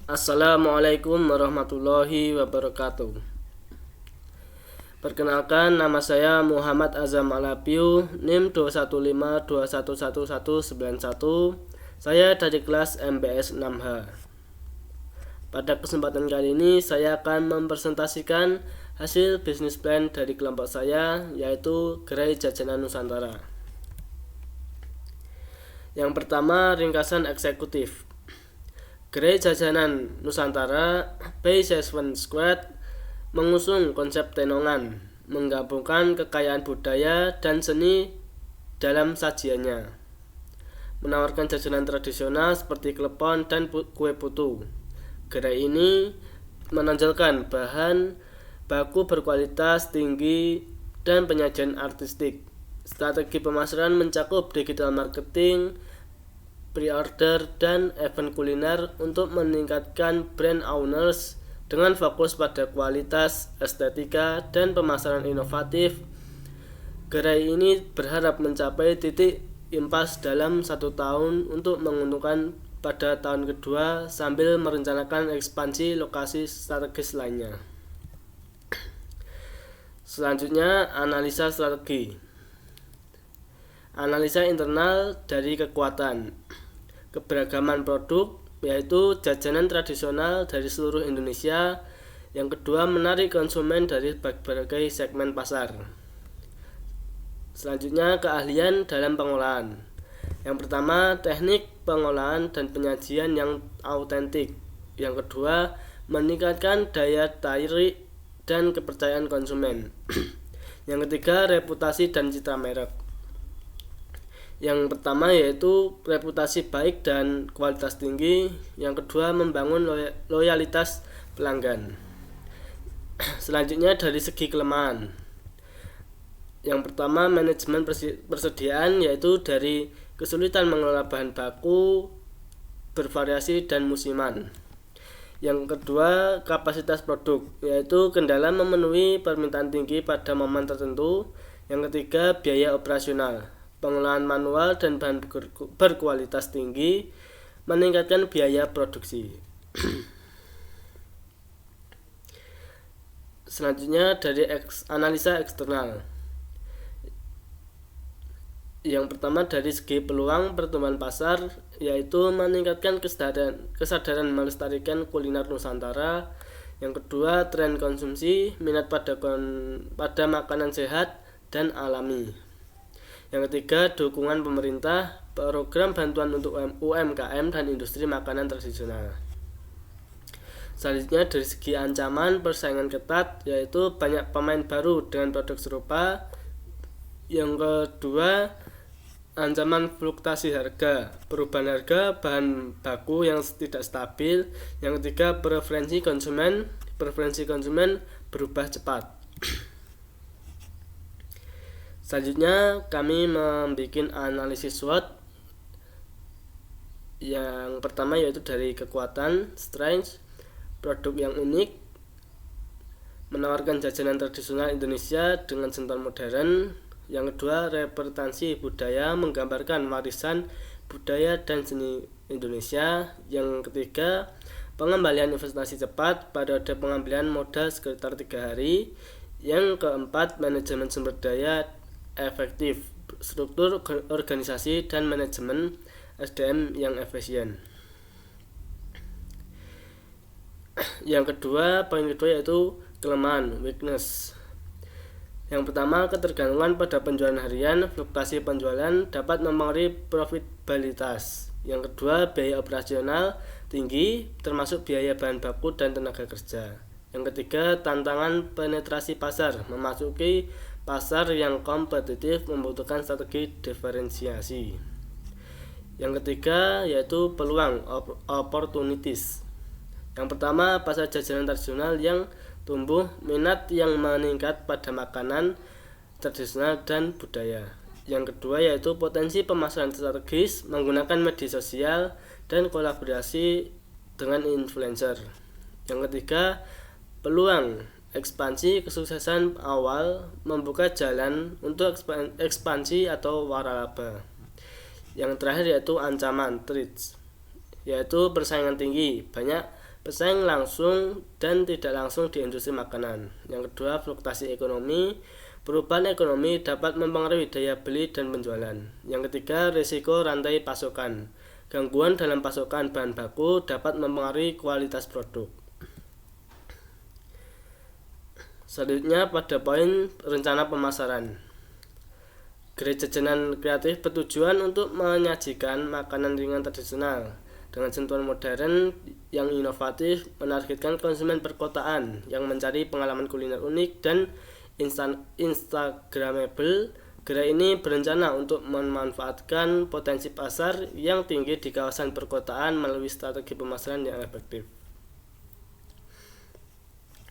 Assalamualaikum warahmatullahi wabarakatuh. Perkenalkan, nama saya Muhammad Azam Alapiu, NIM 215211191. Saya dari kelas MBS 6H. Pada kesempatan kali ini saya akan mempresentasikan hasil bisnis plan dari kelompok saya, yaitu Gerai Jajanan Nusantara. Yang pertama, ringkasan eksekutif. Gerai Jajanan Nusantara P7 Squad mengusung konsep tenongan, menggabungkan kekayaan budaya dan seni dalam sajiannya, menawarkan jajanan tradisional seperti klepon dan kue putu. Gerai ini menonjolkan bahan baku berkualitas tinggi dan penyajian artistik. Strategi pemasaran mencakup digital marketing, pre-order, dan event kuliner untuk meningkatkan brand awareness dengan fokus pada kualitas, estetika, dan pemasaran inovatif. Gerai ini berharap mencapai titik impas dalam 1 tahun untuk menguntungkan pada tahun kedua sambil merencanakan ekspansi lokasi strategis lainnya. Selanjutnya, analisa strategi. Analisa internal dari kekuatan, keberagaman produk, yaitu jajanan tradisional dari seluruh Indonesia. Yang kedua, menarik konsumen dari berbagai segmen pasar. Selanjutnya, keahlian dalam pengolahan. Yang pertama, teknik pengolahan dan penyajian yang autentik. Yang kedua, meningkatkan daya tarik dan kepercayaan konsumen. Yang ketiga, reputasi dan citra merek. Yang pertama yaitu reputasi baik dan kualitas tinggi. Yang kedua, membangun loyalitas pelanggan. Selanjutnya, dari segi kelemahan. Yang pertama, manajemen persediaan, yaitu dari kesulitan mengelola bahan baku, bervariasi, dan musiman. Yang kedua, kapasitas produk, yaitu kendala memenuhi permintaan tinggi pada momen tertentu. Yang ketiga, biaya operasional, pengolahan manual dan bahan berkualitas tinggi, meningkatkan biaya produksi. Selanjutnya, dari analisa eksternal. Yang pertama, dari segi peluang pertumbuhan pasar, yaitu meningkatkan kesadaran melestarikan kuliner Nusantara. Yang kedua, tren konsumsi, minat pada makanan sehat dan alami. Yang ketiga, dukungan pemerintah, program bantuan untuk UMKM dan industri makanan tradisional. Selanjutnya, dari segi ancaman persaingan ketat, yaitu banyak pemain baru dengan produk serupa. Yang kedua, ancaman fluktuasi harga, perubahan harga bahan baku yang tidak stabil. Yang ketiga, preferensi konsumen berubah cepat. Selanjutnya, kami membuat analisis SWOT. Yang pertama yaitu dari kekuatan, strength, produk yang unik, menawarkan jajanan tradisional Indonesia dengan sentuhan modern. Yang kedua, representasi budaya, menggambarkan warisan budaya dan seni Indonesia. Yang ketiga, pengembalian investasi cepat, periode pengambilan modal sekitar 3 hari. Yang keempat, manajemen sumber daya efektif, struktur organisasi dan manajemen SDM yang efisien. Yang kedua, poin kedua yaitu kelemahan, weakness. Yang pertama, ketergantungan pada penjualan harian, fluktuasi penjualan dapat mempengaruhi profitabilitas. Yang kedua, biaya operasional tinggi, termasuk biaya bahan baku dan tenaga kerja. Yang ketiga, tantangan penetrasi pasar, memasuki pasar yang kompetitif membutuhkan strategi diferensiasi. Yang ketiga, yaitu peluang, opportunities. Yang pertama, pasar jajanan tradisional yang tumbuh, minat yang meningkat pada makanan tradisional dan budaya. Yang kedua, yaitu potensi pemasaran strategis menggunakan media sosial dan kolaborasi dengan influencer. Yang ketiga, peluang ekspansi, kesuksesan awal membuka jalan untuk ekspansi atau waralaba. Yang terakhir yaitu ancaman, threats, yaitu persaingan tinggi, banyak pesaing langsung dan tidak langsung di industri makanan. Yang kedua, fluktuasi ekonomi. Perubahan ekonomi dapat mempengaruhi daya beli dan penjualan. Yang ketiga, risiko rantai pasokan. Gangguan dalam pasokan bahan baku dapat mempengaruhi kualitas produk. Selanjutnya pada poin rencana pemasaran. Gerai jajanan kreatif bertujuan untuk menyajikan makanan ringan tradisional dengan sentuhan modern yang inovatif, menargetkan konsumen perkotaan yang mencari pengalaman kuliner unik dan instagramable. Gerai ini berencana untuk memanfaatkan potensi pasar yang tinggi di kawasan perkotaan melalui strategi pemasaran yang efektif.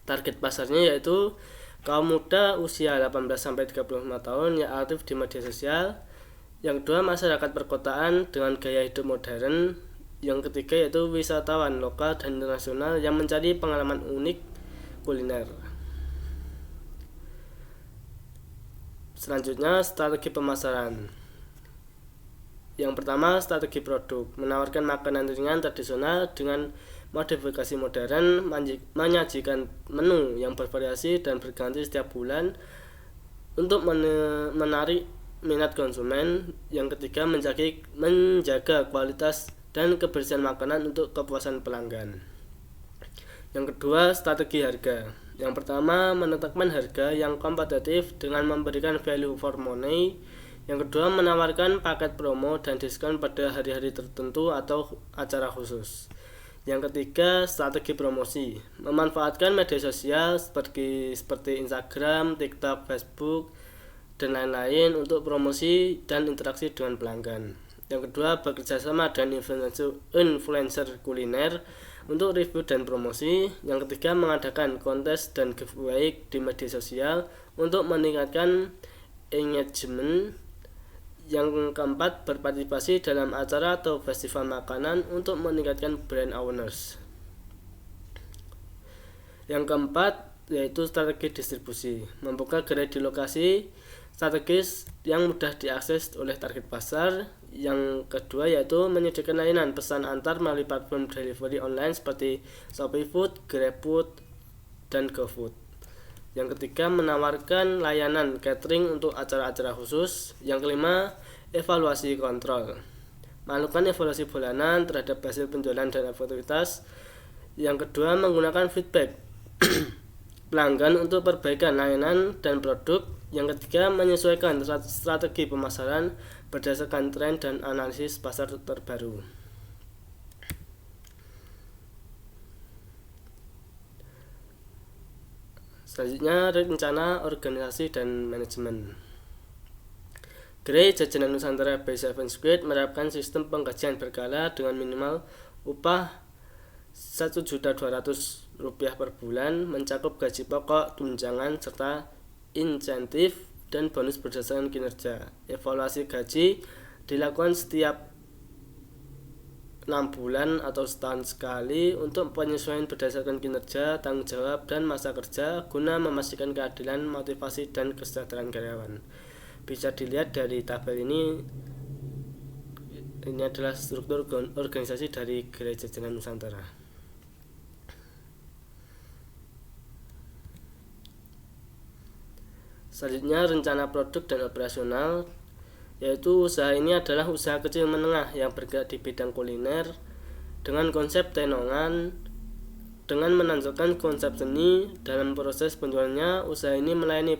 Target pasarnya yaitu kaum muda usia 18-35 tahun yang aktif di media sosial. Yang kedua, masyarakat perkotaan dengan gaya hidup modern. Yang ketiga yaitu wisatawan lokal dan internasional yang mencari pengalaman unik kuliner. Selanjutnya, strategi pemasaran. Yang pertama, strategi produk. Menawarkan makanan ringan tradisional dengan modifikasi modern, menyajikan menu yang bervariasi dan berganti setiap bulan untuk menarik minat konsumen. Yang ketiga, menjaga kualitas dan kebersihan makanan untuk kepuasan pelanggan. Yang kedua, strategi harga. Yang pertama, menetapkan harga yang kompetitif dengan memberikan value for money. Yang kedua, menawarkan paket promo dan diskon pada hari-hari tertentu atau acara khusus. Yang ketiga, strategi promosi. Memanfaatkan media sosial seperti Instagram, TikTok, Facebook, dan lain-lain untuk promosi dan interaksi dengan pelanggan. Yang kedua, bekerja sama dengan influencer kuliner untuk review dan promosi. Yang ketiga, mengadakan kontes dan giveaway di media sosial untuk meningkatkan engagement. Yang keempat, berpartisipasi dalam acara atau festival makanan untuk meningkatkan brand awareness. Yang keempat, yaitu strategi distribusi. Membuka gerai di lokasi strategis yang mudah diakses oleh target pasar. Yang kedua yaitu menyediakan layanan pesan antar melalui platform delivery online seperti Shopee Food, GrabFood, dan GoFood. Yang ketiga, menawarkan layanan catering untuk acara-acara khusus. Yang kelima, evaluasi kontrol. Melakukan evaluasi bulanan terhadap hasil penjualan dan efektivitas. Yang kedua, menggunakan feedback pelanggan untuk perbaikan layanan dan produk. Yang ketiga, menyesuaikan strategi pemasaran berdasarkan tren dan analisis pasar terbaru. Selanjutnya, rencana organisasi dan manajemen. Gerai Jajanan Nusantara by 7 Square menerapkan sistem penggajian berkala dengan minimal upah Rp1.200.000 per bulan, mencakup gaji pokok, tunjangan, serta insentif dan bonus berdasarkan kinerja. Evaluasi gaji dilakukan setiap 6 bulan atau setahun sekali untuk penyesuaian berdasarkan kinerja, tanggung jawab, dan masa kerja guna memastikan keadilan, motivasi, dan kesejahteraan karyawan. Bisa dilihat dari tabel ini. Ini adalah struktur organisasi dari Gerai Jajanan Nusantara. Selanjutnya, rencana produk dan operasional, yaitu usaha ini adalah usaha kecil menengah yang bergerak di bidang kuliner dengan konsep tenongan. Dengan menonjolkan konsep seni dalam proses penjualannya, usaha ini melayani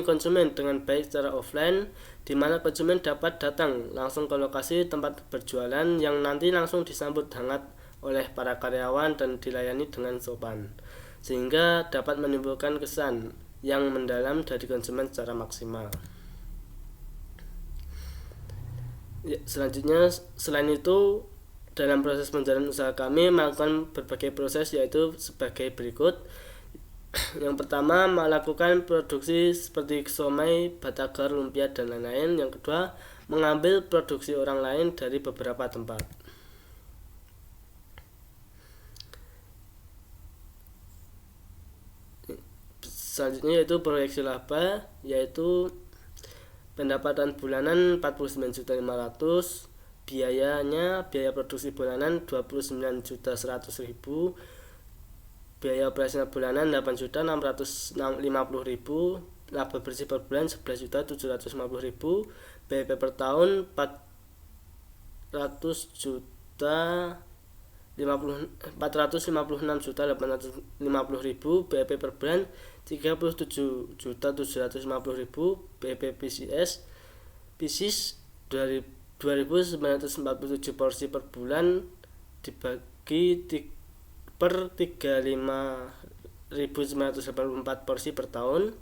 konsumen dengan baik secara offline, di mana konsumen dapat datang langsung ke lokasi tempat berjualan yang nanti langsung disambut hangat oleh para karyawan dan dilayani dengan sopan, sehingga dapat menimbulkan kesan yang mendalam dari konsumen secara maksimal. Selanjutnya, selain itu, dalam proses penjualan usaha kami melakukan berbagai proses, yaitu sebagai berikut. Yang pertama, melakukan produksi seperti somai, batagor, lumpia, dan lain-lain. Yang kedua, mengambil produksi orang lain dari beberapa tempat. Selanjutnya yaitu proyeksi laba, yaitu pendapatan bulanan 49.500.000, biaya produksi bulanan 29.100.000, biaya operasional bulanan 8.650.000, laba bersih per bulan 11.750.000, BEP per tahun 456.850.000, BEP per bulan 37.750.000, BEP PISIS 2.947 porsi per bulan dibagi per 35.984 porsi per tahun,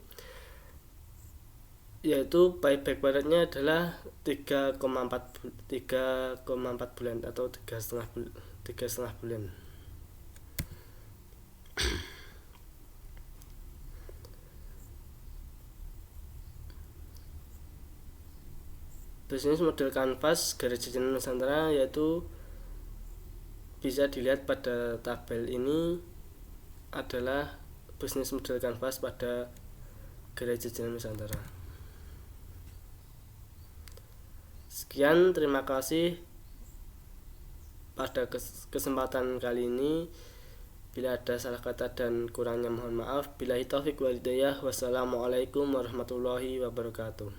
yaitu payback periodnya adalah 3,4 bulan atau 3,5 bulan. Bisnis model kanvas Gerai Jajanan Nusantara yaitu bisa dilihat pada tabel ini adalah bisnis model kanvas pada Gerai Jajanan Nusantara. Sekian, terima kasih pada kesempatan kali ini. Bila ada salah kata dan kurangnya mohon maaf. Billahi taufiq wal hidayah. Wassalamualaikum warahmatullahi wabarakatuh.